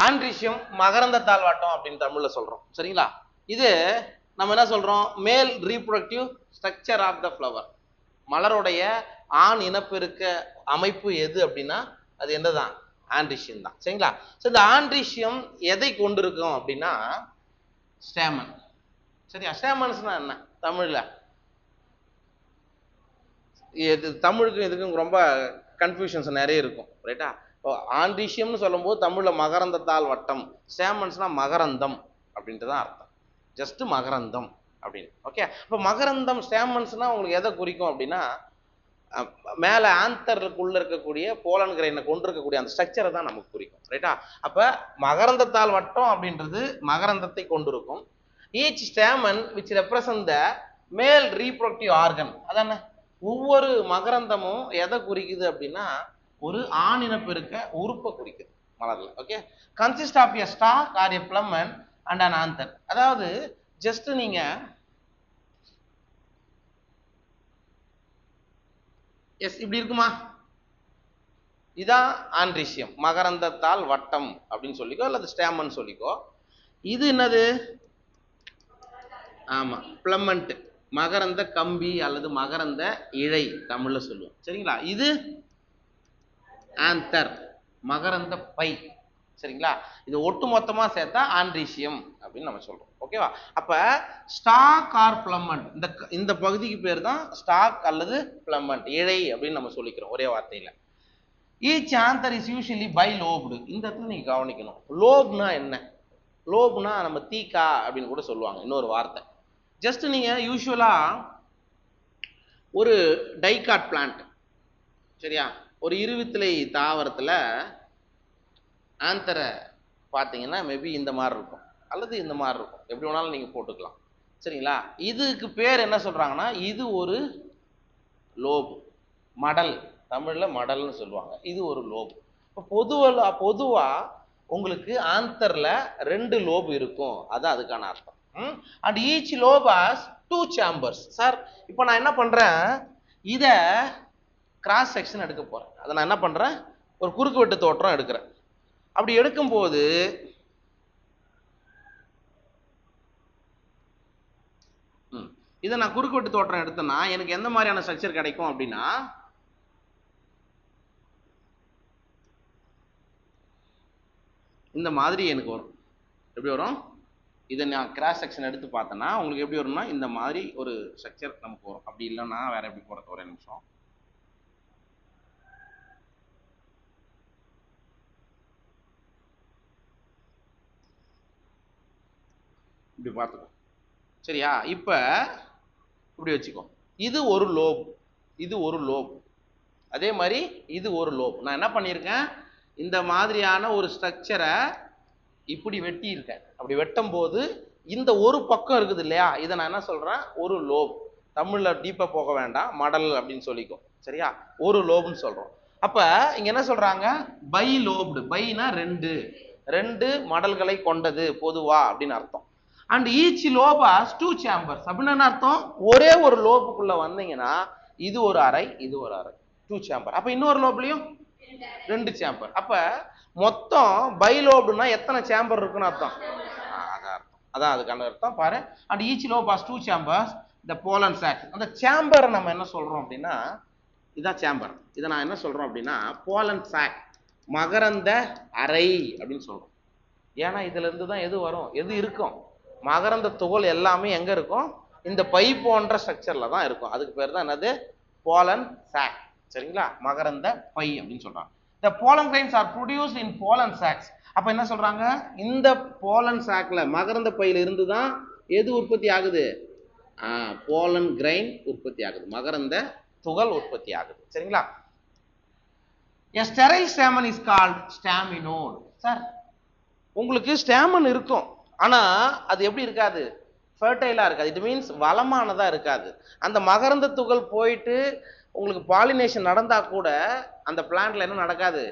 Androecium மகரந்த தாழ்வாட்டம் அப்படின்னு தமிழ்ல சொல்றோம். சரிங்களா? இது நம்ம என்ன சொல்றோம்? Male reproductive structure of the flower. மலருடைய ஆண் இனப்பெருக்க அமைப்பு எது அப்படின்னா அது என்னதான்? ஆண்ட்ரிஷியம் தான். சரிங்களா? ஸோ இந்த ஆண்ட்ரிஷியம் எதை கொண்டிருக்கும் அப்படின்னா ஸ்டேமன். சரியா? ஸ்டேமன்ஸ்னா என்ன தமிழ்ல? இது தமிழுக்கும் இதுக்கும் ரொம்ப கன்ஃபியூஷன்ஸ் நிறைய இருக்கும். ரைட்டா? ஆண்ட்ரிஷியம்னு சொல்லும்போது தமிழ்ல மகரந்தத்தால் வட்டம், ஸ்டேமன்ஸ்னா மகரந்தம் அப்படின்ட்டு தான் அர்த்தம். ஜஸ்ட் மகரந்தம் அப்படின்னு. ஓகே. இப்போ மகரந்தம் ஸ்டேமன்ஸ்னா உங்களுக்கு எதை குறிக்கும் அப்படின்னா மேல ஆந்தருக்குள்ள இருக்கக்கூடிய போலன் கிரைனை கொண்டிருக்கக்கூடிய அந்த ஸ்ட்ரக்சரை தான் நமக்கு குறிக்கும். ரைட்டா? அப்ப மகரந்தத்தால் வட்டம் அப்படின்றது மகரந்தத்தை கொண்டிருக்கும். Each stamen which represent the மேல் ரீப்ரொடக்டிவ் ஆர்கன். அதானே ஒவ்வொரு மகரந்தமும் எதை குறிக்குது அப்படின்னா ஒரு ஆணின பெருக்க உறுப்பை குறிக்குது மலர்ல. Okay. Consist of a stalk or a filament and an anther. அதாவது ஜஸ்ட் நீங்க இப்படி இருக்குமா? இதான் ஆண்ட்ரிஷியம், மகரந்தத்தால் வட்டம் அப்படின்னு சொல்லிக்கோ அல்லது ஸ்டேமன் சொல்லிக்கோ. இது என்னது? ஆமா, பிளமண்ட், மகரந்த கம்பி அல்லது மகரந்த இழை தமிழ்ல சொல்லுவோம். சரிங்களா? இது ஆந்தர், மகரந்த பை. சரிங்களா? இது ஒட்டு மொத்தமா சேர்த்தா ஆண்ட்ரிஷியம் அப்படின்னு நம்ம சொல்றோம். ஓகேவா? அப்ப ஸ்டாக் ஆர் பிளமண்ட், இந்த பகுதிக்கு பேர் தான் ஸ்டாக் அல்லது பிளமண்ட், இழை அப்படின்னு நம்ம சொல்லிக்கிறோம் ஒரே வார்த்தையில. Each anther is usually bilobed. இந்த இடத்துல நீங்க கவனிக்கணும். லோப்னா என்ன? லோப்னா நம்ம தீக்கா அப்படின்னு கூட சொல்லுவாங்க, இன்னொரு வார்த்தை. ஜஸ்ட் நீங்க யூஸ்வலா ஒரு டைகாட் பிளான்ட், சரியா, ஒரு இருவித்திலை தாவரத்துல ஆந்தரை பார்த்தீங்கன்னா மேபி இந்த மாதிரி இருக்கும் அல்லது இந்த மாதிரி இருக்கும், எப்படி வேணாலும் நீங்க போட்டுக்கலாம். சரிங்களா? இதுக்கு பேர் என்ன சொல்றாங்கன்னா இது ஒரு லோப், மடல், தமிழ்ல மடல்னு சொல்லுவாங்க. இது ஒரு லோப். இப்போ பொதுவா உங்களுக்கு ஆந்தர்ல 2 லோப் இருக்கும், அது அதுக்கான அர்த்தம். And each lobe has 2 chambers. Sir இப்போ நான் என்ன பண்றேன், இத கிராஸ் செக்ஷன் எடுக்க போறேன். அதை நான் என்ன பண்றேன், ஒரு குறுக்கு வெட்டு தோற்றம் எடுக்கிறேன். அப்படி எடுக்கும்போது இதை நான் குறுக்கு வெட்டு தோற்றம் எடுத்தேன்னா எனக்கு எந்த மாதிரியான ஸ்ட்ரக்சர் கிடைக்கும் அப்படின்னா இந்த மாதிரி எனக்கு வரும். எப்படி வரும்? இதை நான் கிராஸ் செக்ஷன் எடுத்து பார்த்தேன்னா உங்களுக்கு எப்படி வரும்னா இந்த மாதிரி ஒரு ஸ்ட்ரக்சர் நமக்கு வரும். அப்படி இல்லைன்னா வேற எப்படி போறது? ஒரே நிமிஷம். இப்படி பார்த்துக்கோ. சரியா? இப்ப இப்படி வச்சுக்கோ. இது ஒரு லோப், இது ஒரு லோப், அதே மாதிரி இது ஒரு லோப். நான் என்ன பண்ணியிருக்கேன், இந்த மாதிரியான ஒரு ஸ்ட்ரக்சரை இப்படி வெட்டி இருக்கேன். அப்படி வெட்டும் போது இந்த ஒரு பக்கம் இருக்குது இல்லையா, இதை நான் என்ன சொல்றேன், ஒரு லோப். தமிழ்ல டீப்பா போக வேண்டாம், மடல் அப்படின்னு சொல்லிக்கோ. சரியா? ஒரு லோப்னு சொல்றோம். அப்ப இங்க என்ன சொல்றாங்க, பை லோப்டு. பைனா 2 மடல்களை கொண்டது பொதுவா அப்படின்னு அர்த்தம். And each lobe has 2 chambers. அப்படின்னு என்ன அர்த்தம், ஒரே ஒரு லோப்புக்குள்ள வந்தீங்கன்னா இது ஒரு அறை, இது ஒரு அறை, 2 சேம்பர். அப்ப இன்னொரு லோப்லயும் 2 சேம்பர். அப்ப மொத்தம் பை லோப்டுனா எத்தனை சேம்பர் இருக்குன்னு அர்த்தம். அதான் அதுக்கான அர்த்தம் பாரு. And each lobe has 2 chambers. The pollen sac. அந்த சேம்பரை நம்ம என்ன சொல்றோம் அப்படின்னா இதான் சேம்பர். இதை நான் என்ன சொல்றோம் அப்படின்னா போலன் சாக், மகரந்த அறை அப்படின்னு சொல்றோம். ஏன்னா இதுல இருந்து தான் எது வரும், எது இருக்கும், மகரந்த துகள் எல்லாமே எங்க இருக்கும், இந்த பை போன்ற ஸ்ட்ரக்சர்ல தான் இருக்கும். அதுக்கு பேர் தான் என்னது, போலன் சாக். சரிங்களா? மகரந்த பை அப்படின்னு சொல்றாங்க. The pollen grains are produced in pollen sacs. அப்ப என்ன சொல்றாங்க, இந்த போலன் சாக்ல மகரந்த பையில இருந்து தான் எது உற்பத்தி ஆகுது, போலன் கிரைன் உற்பத்தி ஆகுது, மகரந்த துகள் உற்பத்தி ஆகுது. சரிங்களா? A sterile stamen is called staminode. Sir உங்களுக்கு ஸ்டாமன் இருக்கும், ஆனா அது எப்படி இருக்காது, ஃபர்டைலா இருக்காது. இட் மீன்ஸ் வளமானதா இருக்காது. அந்த மகரந்த துகள் போயிட்டு உங்களுக்கு பாலினேஷன் நடந்தா கூட அந்த பிளான்ட்ல என்ன நடக்காது,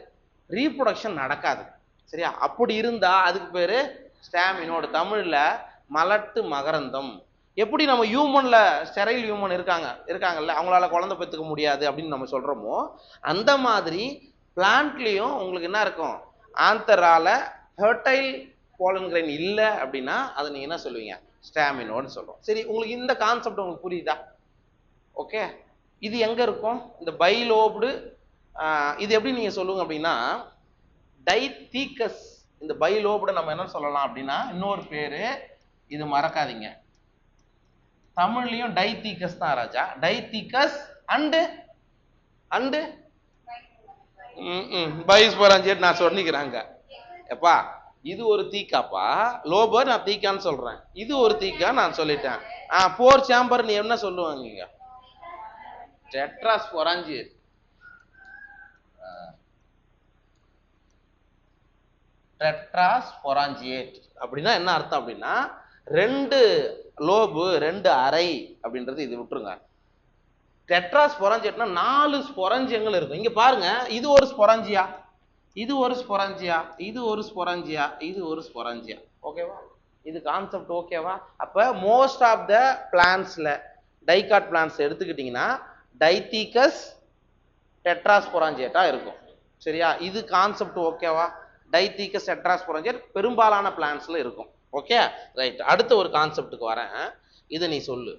ரீப்ரொடக்ஷன் நடக்காது. சரியா? அப்படி இருந்தா அதுக்கு பேரு ஸ்டாமினோடு, தமிழ்ல மலட்டு மகரந்தம். எப்படி நம்ம ஹியூமன்ல ஸ்டெரைல் ஹியூமன் இருக்காங்கல்ல, அவங்களால குழந்தை பெற்றுக்க முடியாது அப்படின்னு நம்ம சொல்றோமோ, அந்த மாதிரி பிளான்ட்லயும் உங்களுக்கு என்ன இருக்கும், ஆந்தரால ஃபெர்டைல் போலன் கிரெயின் இல்லை அப்படின்னா அதை நீங்க என்ன சொல்லுவீங்க? ஸ்டாமினோன்னு சொல்றோம். சரி, உங்களுக்கு இந்த கான்செப்ட் உங்களுக்கு புரியுதா? ஓகே, இது எங்க இருக்கும்? இந்த பைலோப்டு. இது எப்படி நீங்க சொல்லுங்க அப்படின்னா டைத்தீக்கஸ். இந்த பைலோப்டு நம்ம என்ன சொல்லலாம் அப்படின்னா இன்னொரு பேரு, இது மறக்காதீங்க, தமிழ்லயும் டைத்தீக்கஸ் தான் ராஜா. டைத்தீக்கஸ் அண்டு அண்டு பைஸ்போராஞ்சியேட் நான் சொன்னிக்கிறாங்க. எப்பா இது ஒரு தீக்காப்பா, லோபர் நான் தீக்கான்னு சொல்றேன், இது ஒரு தீக்கா நான் சொல்லிட்டேன். போர் சாம்பர் நீ என்ன சொல்லுவாங்க? டெட்ராஸ்போராஞ்சியேட். டெட்ராஸ்போராஞ்சியேட் அப்படின்னா என்ன அர்த்தம் அப்படின்னா 2 லோபு 2 அறை அப்படின்றது. இது விட்டுருங்க. டெட்ராஸ்போராஞ்சியேட்னா 4 ஸ்பொரஞ்சியங்கள் இருக்கும். இங்க பாருங்க, இது ஒரு ஸ்பொரஞ்சியா, இது ஒரு ஸ்பொரஞ்சியா, இது ஒரு ஸ்பொரஞ்சியா, இது ஒரு ஸ்பொரஞ்சியா. ஓகேவா? இது கான்செப்ட் ஓகேவா? அப்ப மோஸ்ட் ஆஃப் த பிளான்ட்ஸ்ல டைகாட் பிளான்ட்ஸ் எடுத்துக்கிட்டீங்கன்னா டைத்தீக்கஸ் டெட்ராஸ்பொராஞ்சியேட்டா இருக்கும். சரியா? இது கான்செப்ட் ஓகேவா? டைத்தீக்கஸ் டெட்ராஸ்பொராஞ்சியேட் பெரும்பாலான பிளான்ட்ஸ்ல இருக்கும். Okay right. அடுத்த ஒரு கான்செப்டுக்கு வரேன், இதை நீ சொல்லு.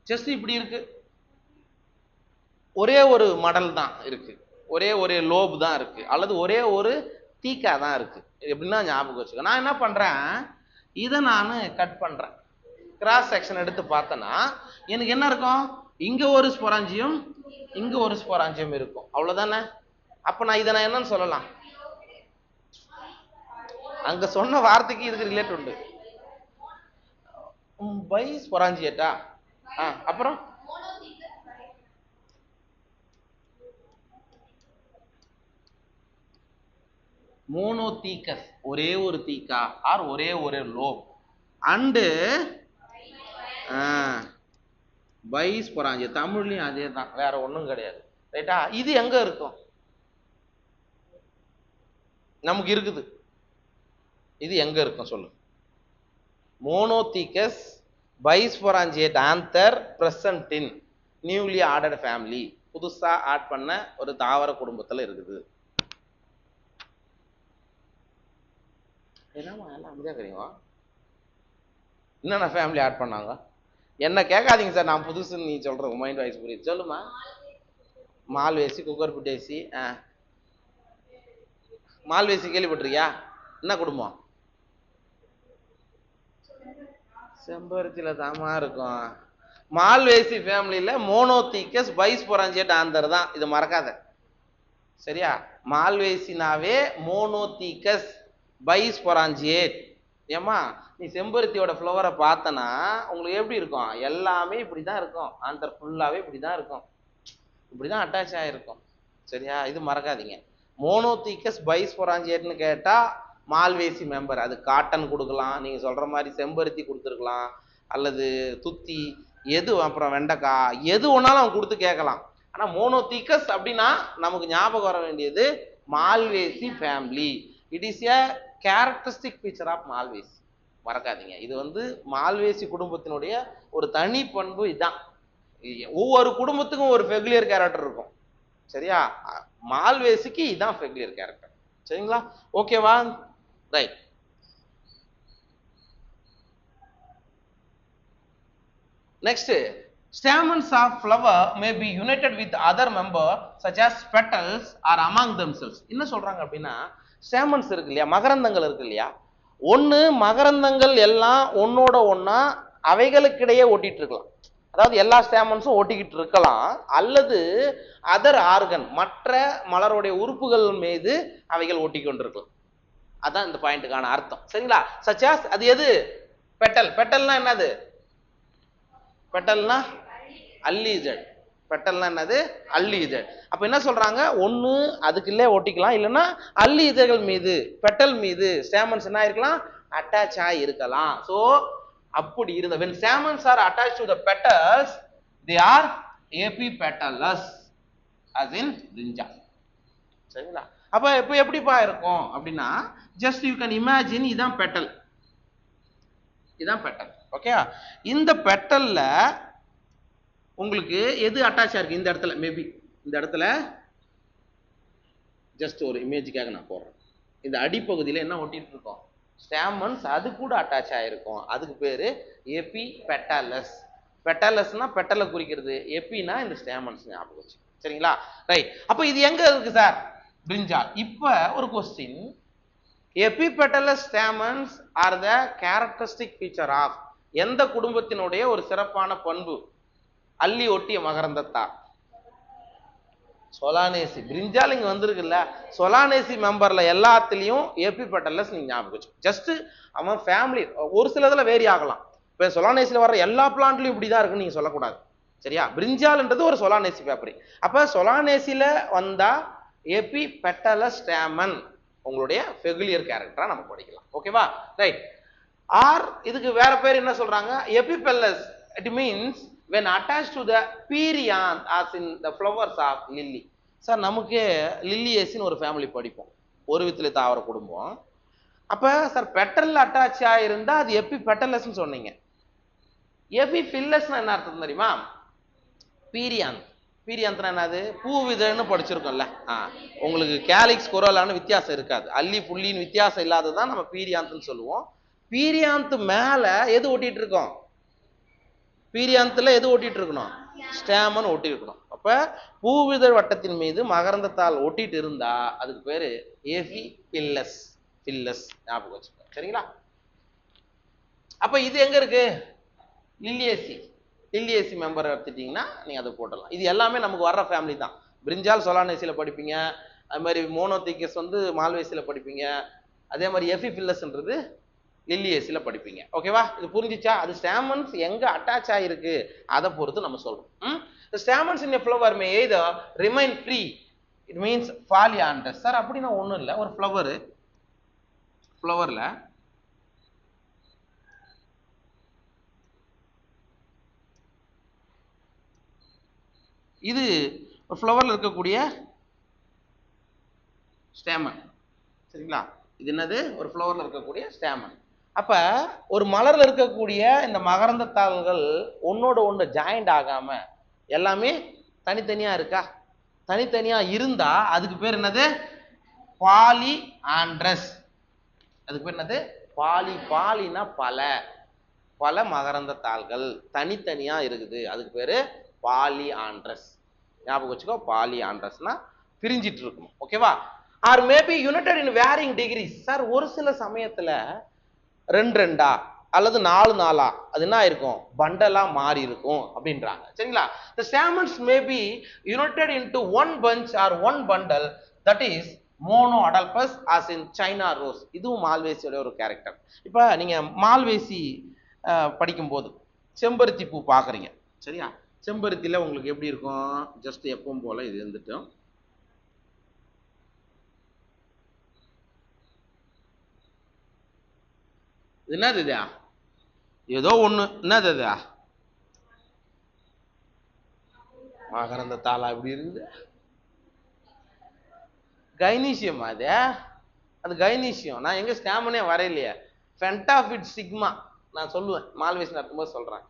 ஜஸ்ட் இப்படி இருக்கு, ஒரே ஒரு மடல் தான் இருக்கு, ஒரே ஒரு லோப் தான் இருக்கு, அல்லது ஒரே ஒரு தீக்கா தான் இருக்கு. எப்படின்னா ஞாபகம் வச்சுக்க. நான் என்ன பண்றேன், இதை நான் கட் பண்றேன், கிராஸ் செக்ஷன் எடுத்து பார்த்தேன்னா எனக்கு என்ன இருக்கும்? இங்க ஒரு ஸ்பொராஞ்சியம், இங்க ஒரு ஸ்பொராஞ்சியம் இருக்கும். அவ்வளவுதானே? அப்ப நான் இதை நான் என்னன்னு சொல்லலாம்? அங்க சொன்ன வார்த்தைக்கு இதுக்கு ரிலேட் உண்டு. பை ஸ்பொராஞ்சியேட்டா. அப்புறம் மோனோதீக்கஸ் ஒரே ஒரு தீக்கா ஆர் ஒரே ஒரு லோப் அண்டு பைஸ்பொராஞ்சிய. தமிழ்லயும் அதே தான், வேற ஒண்ணும் கிடையாது. ரைட்டா? இது எங்க இருக்கும்? நமக்கு இருக்குது. இது எங்க இருக்கும் சொல்லு? Monothecous bisporangiate anther present in newly ordered family. புதுசா ஆட் பண்ண ஒரு தாவர குடும்பத்துல இருக்குது. என்னமா எல்லாம் அப்படிதான் தெரியுமா? என்னென்ன ஃபேமிலி ஆட் பண்ணாங்க? என்ன கேட்காதீங்க சார், நான் புதுசுன்னு நீ சொல்ற மைண்ட் வாய்ஸ் புரியுது. சொல்லுமா. மால்வேசி, குக்கர்பிட்டேசி. மால்வேசி கேள்விப்பட்டிருக்கியா? என்ன குடும்பம்? செம்பருத்தில தாமா இருக்கும். மால்வேசி ஃபேமிலியில மோனோதீக்கஸ் பைஸ்பொராஞ்சியேட் ஆந்தர் தான், இது மறக்காத. சரியா? மால்வேசினாவே மோனோதீக்கஸ் பைஸ்பொராஞ்சியேட். ஏமா நீ செம்பருத்தியோட ஃப்ளவரை பார்த்தனா உங்களுக்கு எப்படி இருக்கும்? எல்லாமே இப்படிதான் இருக்கும், ஆந்தர் ஃபுல்லாவே இப்படிதான் இருக்கும், இப்படிதான் அட்டாச் ஆகிருக்கும். சரியா? இது மறக்காதீங்க. மோனோதீக்கஸ் பைஸ்பொராஞ்சியேட்னு கேட்டா மால்வேசி மெம்பர். அது காட்டன் கொடுக்கலாம், நீங்க சொல்ற மாதிரி செம்பருத்தி கொடுத்துருக்கலாம், அல்லது துத்தி, எது, அப்புறம் வெண்டைக்காய், எது ஒன்னாலும் அவன் கொடுத்து கேட்கலாம். ஆனா மோனோதீக்கஸ் அப்படின்னா நமக்கு ஞாபகம் வர வேண்டியது Malvaceae family. It is a characteristic feature of Malvaceae. மறக்காதீங்க. இது மால்வேசி குடும்பத்தினுடைய ஒரு தனி பண்பு. இதான், ஒவ்வொரு குடும்பத்துக்கும் ஒரு ஃபெமிலியர் கேரக்டர் இருக்கும். சரியா? மால்வேசிக்கு இதான் ஃபெமிலியர் கேரக்டர். சரிங்களா? ஓகேவா? Right. Next, stamens of flower may be united with other member such as petals or among themselves. என்ன சொல்றாங்க அப்படின்னா, ஸ்டாமன்ஸ் இருக்கு இல்லையா, மகரந்தங்கள் இருக்கு இல்லையா, ஒண்ணு மகரந்தங்கள் எல்லாம் ஒன்னோட ஒன்னா அவைகளுக்கிடையே ஓட்டிட்டு இருக்கலாம், அதாவது எல்லா ஸ்டாமன்ஸும் ஓட்டிக்கிட்டு இருக்கலாம், அல்லது அதர் ஆர்கன் மற்ற மலருடைய உறுப்புகள் மீது அவைகள் ஓட்டிக்கொண்டிருக்கலாம். அதான் இந்த பாயிண்ட்டுக்கான அர்த்தம். சரிங்களா? சச்சாஸ் அது எது? பெட்டல். பெட்டல்னா என்னது? பெட்டல்னா அல்லீஜட். பெட்டல்னா என்னது? அல்லீஜட். அப்ப என்ன சொல்றாங்க? ஒண்ணு அதுக்குள்ளே ஒட்டிக்கலாம், இல்லைன்னா அல்லீஜர்கள் மீது, பெட்டல் மீது ஸ்டாமன்ஸ் என்ன இருக்கலாம்? அட்டாச் ஆகி இருக்கலாம். சோ அப்படி இருந்த when stamens are attached to the petals they are epipetalous as in brinjal. சரிங்களா? அப்ப இப்போ எப்படிப்பா இருக்கும் அப்படின்னா, ஜஸ்ட் யூ கேன் இமேஜின் இதான் பெட்டல், இதான் பெட்டல். ஓகே, இந்த பெட்டல்ல உங்களுக்கு எது அட்டாச் ஆயிருக்கு இந்த இடத்துல? மேபி இந்த இடத்துல ஜஸ்ட் ஒரு இமேஜுக்காக நான் போடுறேன். இந்த அடிப்பகுதியில் என்ன ஒட்டிட்டு இருக்கோம்? ஸ்டாமன்ஸ், அது கூட அட்டாச் ஆயிருக்கும். அதுக்கு பேரு எபி பெட்டாலஸ். பெட்டாலஸ்னா பெட்டலை குறிக்கிறது, எபினா இந்த ஸ்டாமன்ஸ் ஞாபகம் வச்சு. சரிங்களா? ரைட். அப்ப இது எங்க இருக்கு சார்? பிரிஞ்சால். இப்ப ஒரு question, epipetalous stamens are the characteristic feature of, எந்த குடும்பத்தினுடைய ஒரு சிறப்பான பண்பு? அள்ளி ஒட்டிய மகரந்தத்தார், சொலானேசி. பிரிஞ்சால் இங்க வந்திருக்குல்ல, சொலானேசி மெம்பர்ல எல்லாத்துலயும் எபிபெட்டலஸ் நீங்க ஞாபகம் வச்சு. ஜஸ்ட் அவன் ஃபேமிலி ஒரு சிலதுல வேரி ஆகலாம். இப்ப சொலானேசில வர எல்லா பிளான்ட்லயும் இப்படிதான் இருக்குன்னு நீங்க சொல்லக்கூடாது. சரியா? பிரிஞ்சால்ன்றது ஒரு சொலானேசி பேப்பரி. அப்ப சொலானேசில வந்தா எபிபெட்டலஸ் ஸ்டாமன் உங்களுடைய பெகுலியர் கேரக்டரா நம்ம படிக்கலாம். ஓகேவா? ரைட். ஆர் இதுக்கு வேற பேர் என்ன சொல்றாங்க? Epipetalous. It means when attached to the perianth as in the flowers of lily. Sir நமக்கு லில்லியேசின்னு ஒரு ஃபேமிலி படிப்போம், ஒரு வித்துல தாவர குடும்பம். அப்ப சார் பெட்டல் அட்டாச் ஆயிருந்தா அது எபிபெட்டலஸ்னு சொன்னீங்க. எபிஃபில்லஸ்னா என்ன அர்த்தம் தெரியுமா? பீரியாந்த். பீரியாந்த்னா என்னது? பூவிதழ்னு படிச்சிருக்கோம்ல. உங்களுக்கு கேலிக்ஸ் கொரோலான்னு வித்தியாசம் இருக்காது, அல்லி புள்ளின்னு வித்தியாசம் இல்லாததான் நம்ம பீரியாந்த்னு சொல்லுவோம். பீரியாந்த் மேல எது ஒட்டிட்டு இருக்கோம்? பீரியாந்தத்துல எது ஒட்டிட்டு இருக்கணும்? ஸ்டாமன் ஒட்டி இருக்கணும். அப்ப பூவிதழ் வட்டத்தின் மீது மகரந்தத்தால் ஒட்டிட்டு இருந்தா அதுக்கு பேரு எபிஃபில்லஸ். ஃபில்லஸ் ஞாபகம் வச்சுக்கோங்க. சரிங்களா? அப்ப இது எங்க இருக்கு? லில்லியேசி. லில்லியேசி மெம்பர் எடுத்துட்டீங்கன்னா நீங்க அதை போடலாம். இது எல்லாமே நமக்கு வர்ற ஃபேமிலி தான். பிரிஞ்சால் சொலானேசியில படிப்பீங்க, அது மாதிரி மோனோதிகஸ் மால்வேசியில படிப்பீங்க, அதே மாதிரி எபிஃபில்லஸ்ன்றது லில்லியேசில படிப்பீங்க. ஓகேவா? இது புரிஞ்சிச்சா? அது ஸ்டாமன்ஸ் எங்க அட்டாச் ஆயிருக்கு அதை பொறுத்து நம்ம சொல்றோம். The stamens in a flower may either remain free, it means polyandrous. Sir அப்படின்னா ஒண்ணும் இல்லை, ஒரு ஃப்ளவர்ல இது ஒரு ஃப்ளவர்ல இருக்கக்கூடிய ஸ்டாமன். சரிங்களா? இது என்னது? ஒரு ஃப்ளவர்ல இருக்கக்கூடிய ஸ்டாமன். அப்ப ஒரு மலர்ல இருக்கக்கூடிய இந்த மகரந்த தாள்கள் ஒன்னோட ஒன்று ஜாயிண்ட் ஆகாம எல்லாமே தனித்தனியா இருக்கா? தனித்தனியா இருந்தா அதுக்கு பேர் என்னது? Polyandrous. அதுக்கு பேர் என்னது? பாலினா பல மகரந்த தாள்கள் தனித்தனியா இருக்குது, அதுக்கு பேரு பாலி ஆண்ட்ரஸ். ஞாபகம் வச்சுக்கோ, பாலி ஆண்ட்ரஸ்னா பிரிஞ்சிட்டு இருக்கணும். ஓகேவா? Or maybe united in varying degrees. Sir ஒரு சில சமயத்துல ரெண்டா அல்லது 4 அது என்ன இருக்கும்? பண்டலா மாறி இருக்கும் அப்படின்றாங்க. சரிங்களா? the stamens may be united into one bunch or one bundle, that is monoadelphous as in China rose. இதுவும் மால்வேசியோட ஒரு கேரக்டர். இப்ப நீங்க மால்வேசி படிக்கும்போது செம்பருத்தி பூ பாக்குறீங்க. சரியா? செம்பருத்தில உங்களுக்கு எப்படி இருக்கும்? ஜஸ்ட் எப்பவும் போல இது இருந்துட்டோம். என்னது இது? ஏதோ ஒண்ணு. என்னது அது? மகரந்த தாளா இப்படி இருக்குது? கைனீசியம். அது கைனீசியம். நான் எங்க ஸ்டாமனே வரையிலையே. ஃபென்டாஃபிட் சிக்மா நான் சொல்லுவேன், மால்வேஸ் நடத்தும்போது சொல்றேன்.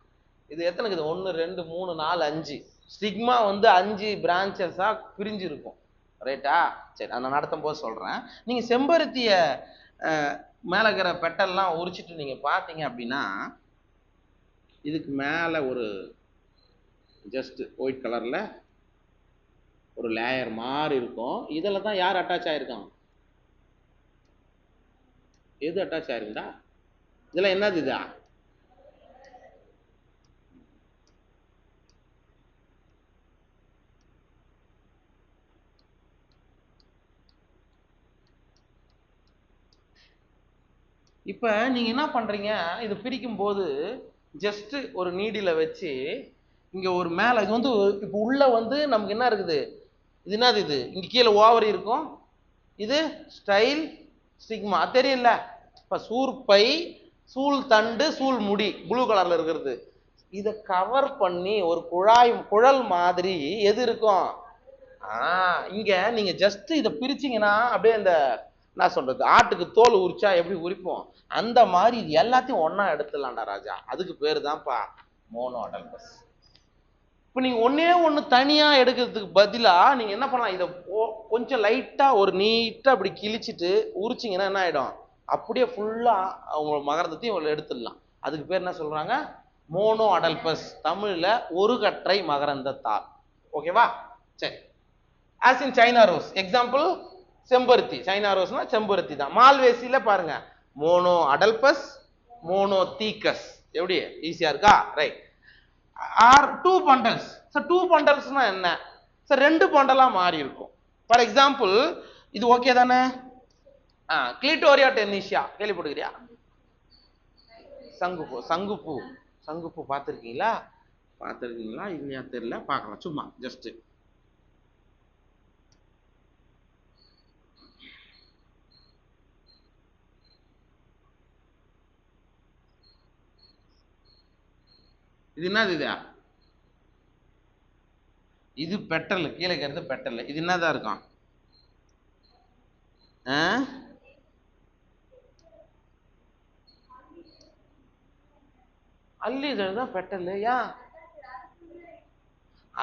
இது எத்தனைக்கு? 1 2 3 4 5 ஸ்டிக்மா 5 பிரான்ச்சஸா பிரிஞ்சு இருக்கும். ரைட்டா? சரி, நான் நடத்தும் போது சொல்றேன். நீங்க செம்பருத்திய மேல இருக்கிற பெட்டல்லாம் உரிச்சிட்டு நீங்க பாத்தீங்க அப்படின்னா இதுக்கு மேல ஒரு ஜஸ்ட் ஒயிட் கலர்ல ஒரு லேயர் மாதிரி இருக்கும். இதில் தான் யார் அட்டாச் ஆயிருக்கான்? எது அட்டாச் ஆயிருக்குடா? இதெல்லாம் என்னது? இதா இப்ப நீங்க என்ன பண்றீங்க? இது பிரிக்கும் போது ஜஸ்ட் ஒரு நீடில வச்சு இங்க ஒரு மேல இது இப்ப உள்ள நமக்கு என்ன இருக்குது? இது என்னது? இது இங்க கீழே ஓவரி இருக்கும், இது ஸ்டைல் ஸ்டிக்மா தெரியல. இப்ப சூர்பை, சூழ் தண்டு, சூழ் முடி ப்ளூ கலர்ல இருக்கிறது, இதை கவர் பண்ணி ஒரு குழல் மாதிரி எது இருக்கும்? இங்க நீங்க ஜஸ்ட் இதை பிரிச்சீங்கன்னா அப்படியே இந்த என்ன சொல்றது ஆட்டுக்கு தோல் உரிச்சா எப்படி உரிப்போம் அந்த மாதிரி இது எல்லாத்தையும் ஒன்னா எடுத்துடலாம்டா ராஜா. அதுக்கு பேரு தான்ப்பா மோனோ அடல்பஸ். இப்போ நீங்க ஒன்னே ஒன்று தனியா எடுக்கிறதுக்கு பதிலா நீங்க என்ன பண்ணலாம், இதை கொஞ்சம் லைட்டா ஒரு நீட்டா அப்படி கிழிச்சிட்டு உரிச்சிங்கன்னா என்ன ஆயிடும், அப்படியே ஃபுல்லா அவங்க மகரந்தத்தையும் எடுத்துடலாம். அதுக்கு பேர் என்ன சொல்றாங்க, மோனோ அடல்பஸ், தமிழ்ல ஒரு கற்றை மகரந்தத்தாள். ஓகேவா? சரி. As in China rose, example செம்பருத்தி. சைனா ரோஸ்னா செம்பருத்தி தான். மால்வேசியில பாருங்க, மோனோ அடல்பஸ், மோனோ தீக்கஸ். எப்படி ஈஸியா இருக்கா? Right. Are two bundles. Sir two பண்டல்ஸ்னா என்ன சார்? ரெண்டு பண்டலா மாறி இருக்கும். ஃபார் எக்ஸாம்பிள் இது ஓகே தானே? கிளிட்டோரியா டென்னிஷியா கேள்விப்படுகிறியா? சங்குப்பூ. சங்குப்பூ சங்குப்பூ பார்த்துருக்கீங்களா? பார்த்துருக்கீங்களா இல்லையா தெரியல, பார்க்கலாம் சும்மா ஜஸ்ட். இது என்னது? இது பெட்டல், கீழே இருக்கிறது பெட்டல். இது என்னதான் இருக்கும்? அல்லி தான் பெட்டல். ஏன்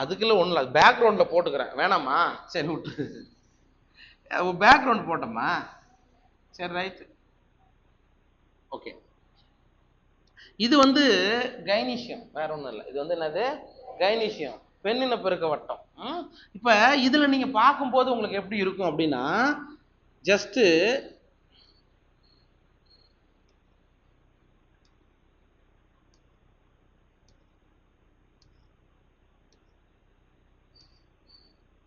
அதுக்குள்ள ஒண்ணு பேக்ரவுண்ட்ல போட்டுக்கிறேன், வேணாமா? சரி விட்டு, பேக்ரவுண்ட் போட்டோமா? சரி ரைட். ஓகே. இது வந்து கைனீஷியம், வேற ஒன்றும் இல்லை. இது வந்து என்னது? கைனீஷியம், பெண்ணின பெருக்க வட்டம். இப்ப இதுல நீங்க பார்க்கும்போது உங்களுக்கு எப்படி இருக்கும் அப்படின்னா, ஜஸ்ட்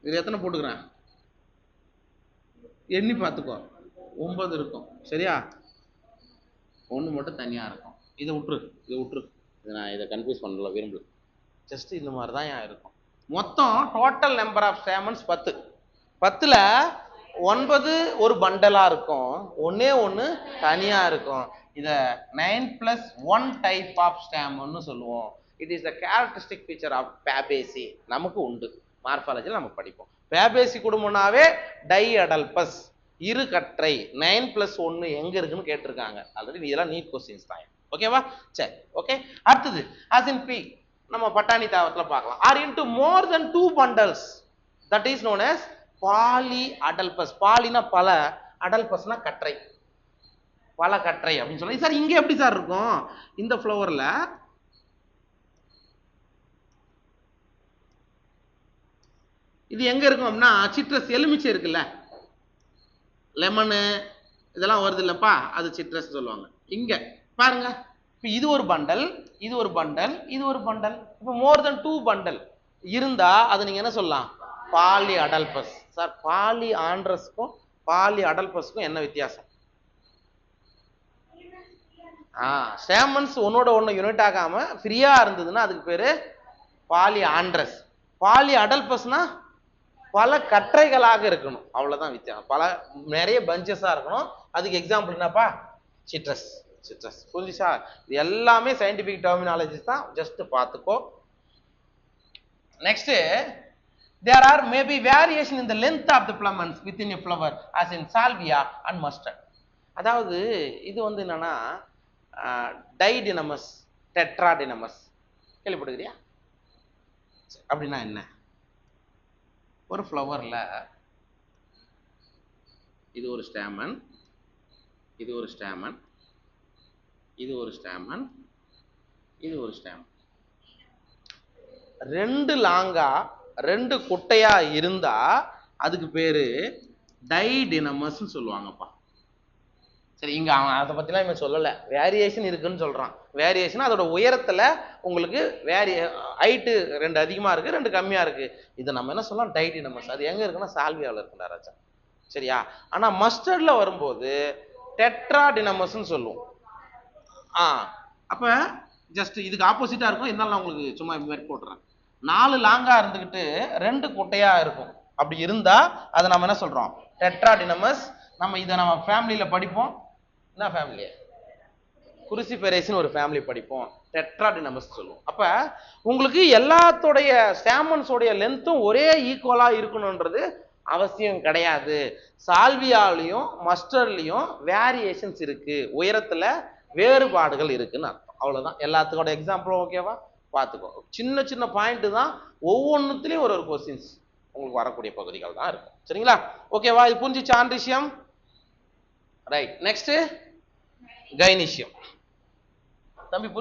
இது எத்தனை போட்டுக்கிறேன் எண்ணி பார்த்துக்கோ, 9 இருக்கும். சரியா? ஒன்று மட்டும் தனியா இருக்கும். இதை விட்டுரு, இதை விட்டுரு, நான் இதை கன்ஃபியூஸ் பண்ணல விரும்பல. ஜஸ்ட் இந்த மாதிரி தான் இருக்கும். மொத்தம் டோட்டல் நம்பர் ஆஃப் ஸ்டேமன்ஸ் 10. 10ல் 9 ஒரு பண்டலா இருக்கும், ஒன்னே ஒன்று தனியா இருக்கும். இதை 9+1 டைப் ஆஃப் ஸ்டேமன்னு சொல்லுவோம். It is the characteristic feature of Fabaceae. நமக்கு உண்டு, மார்பாலஜியில் நம்ம படிப்போம். பேபேசி குடும்பம்னாவே டை அடல்பஸ், இரு கற்றை. 9+1 எங்க இருக்குன்னு கேட்டிருக்காங்க ஆல்ரெடி. இதெல்லாம் நீட் கொஸ்டின்ஸ் தான். ஓகேவா? சரி, ஓகே. அடுத்தது as in P, நம்ம பட்டாணி தாவரத்துல பார்க்கலாம். Are into more than 2 bundles, that is known as polyadelphous. பாலினா பல, அடல்பஸ்னா கற்றை, பல கற்றை அப்படின்னு சொல்லி. சார் இங்க எப்படி சார் இருக்கும்? இந்த ஃப்ளவர்ல இது எங்க இருக்கும் அப்படின்னா, சிட்ரஸ், எலுமிச்சை இருக்குல்ல, லெமனு இதெல்லாம் வருது இல்லப்பா, அது சிட்ரஸ் சொல்லுவாங்க. இங்க பாருங்க, இப்போ இது ஒரு பண்டல், இது ஒரு பண்டல், இது ஒரு பண்டல். இப்போ மோர் தென் 2 பண்டல் இருந்தா அதை நீங்க என்ன சொல்லலாம்? பாலி அடல்பஸ். சார் பாலி ஆண்ட்ரஸ்க்கும் பாலி அடல்பஸ்க்கும் என்ன வித்தியாசம்? ஸ்டேமன்ஸ் ஒன்னோட ஒன்று யூனிட் ஆகாம ஃப்ரீயா இருந்ததுன்னா அதுக்கு பேரு பாலி ஆண்ட்ரஸ். பாலி அடல்பஸ்னா பல கற்றைகளாக இருக்கணும், அவ்வளவுதான் வித்தியாசம். பல நிறைய பஞ்சஸா இருக்கணும். அதுக்கு எக்ஸாம்பிள் என்னப்பா? சிட்ரஸ். சிட்ரஸ் புரிஞ்சுச்சா? இது எல்லாமே சயின்டிபிக் டெர்மினாலஜிஸ் தான், ஜஸ்ட் பார்த்துக்கோ. Next, there are maybe variation in the length of the filaments within a flower as in salvia and mustard. அதாவது இது வந்து என்னன்னா டைடினமஸ், டெட்ராடினமஸ் கேள்விப்படுகிறியா? அப்படின்னா என்ன? ஒரு ஃப்ளவர்ல இது ஒரு ஸ்டாமன், இது ஒரு ஸ்டாமன், இது ஒரு ஸ்டாமன், இது ஒரு ஸ்டாமன். 2 லாங்கா 2 குட்டையா இருந்தா அதுக்கு பேரு டைடினமஸ் சொல்லுவாங்கப்பா. சரி, இங்க அவன் அதை பத்திலாம் இவன் சொல்லல, வேரியேஷன் இருக்குன்னு சொல்றான். வேரியேஷன் அதோட உயரத்துல உங்களுக்கு ஹைட்டு 2 அதிகமா இருக்கு, 2 கம்மியா இருக்கு. இதை நம்ம என்ன சொல்லலாம்? டைடினமஸ். அது எங்க இருக்குன்னா சால்வியாவில் இருக்குண்டா ராஜா. சரியா? ஆனா மஸ்டர்ட்ல வரும்போது டெட்ராடினமஸ்ன்னு சொல்லுவோம். அப்ப ஜஸ்ட் இதுக்கு ஆப்போசிட்டா இருக்கும். இருந்தாலும் நான் உங்களுக்கு சும்மா இது மாதிரி போட்டுறேன். 4 லாங்கா இருந்துகிட்டு 2 குட்டையா இருக்கும். அப்படி இருந்தா அதை நம்ம என்ன சொல்றோம்? டெட்ராடினமஸ். நம்ம இதை நம்ம ஃபேமிலியில படிப்போம். என்ன ஃபேமிலி? குருசிஃபெரேஸ்னு ஒரு ஃபேமிலி படிப்போம். டெட்ராடினமஸ் சொல்லுவோம். அப்ப உங்களுக்கு எல்லாத்தோடைய ஸ்டாமன்ஸோடைய லென்த்தும் ஒரே ஈக்குவலா இருக்கணும்ன்றது அவசியம் கிடையாது. சால்வியாலையும் மஸ்டர்லையும் வேரியேஷன்ஸ் இருக்கு, உயரத்துல வேறுபாடுகள் இருக்குன்னு அர்த்தம். அவ்வளவுதான். எல்லாத்துக்கோட எக்ஸாம்பிளும் ஓகேவா பார்த்துக்கோ. சின்ன சின்ன பாயிண்ட் தான், ஒவ்வொன்றுத்துலயும் ஒரு கொஸ்டின்ஸ் உங்களுக்கு வரக்கூடிய பகுதிகள் தான் இருக்கும். சரிங்களா? ஓகேவா? இது புரிஞ்சுச்சா ஆண்ட்ரிஷியம்? ரைட். Next gynoecium. தம்பி புரிஞ்சு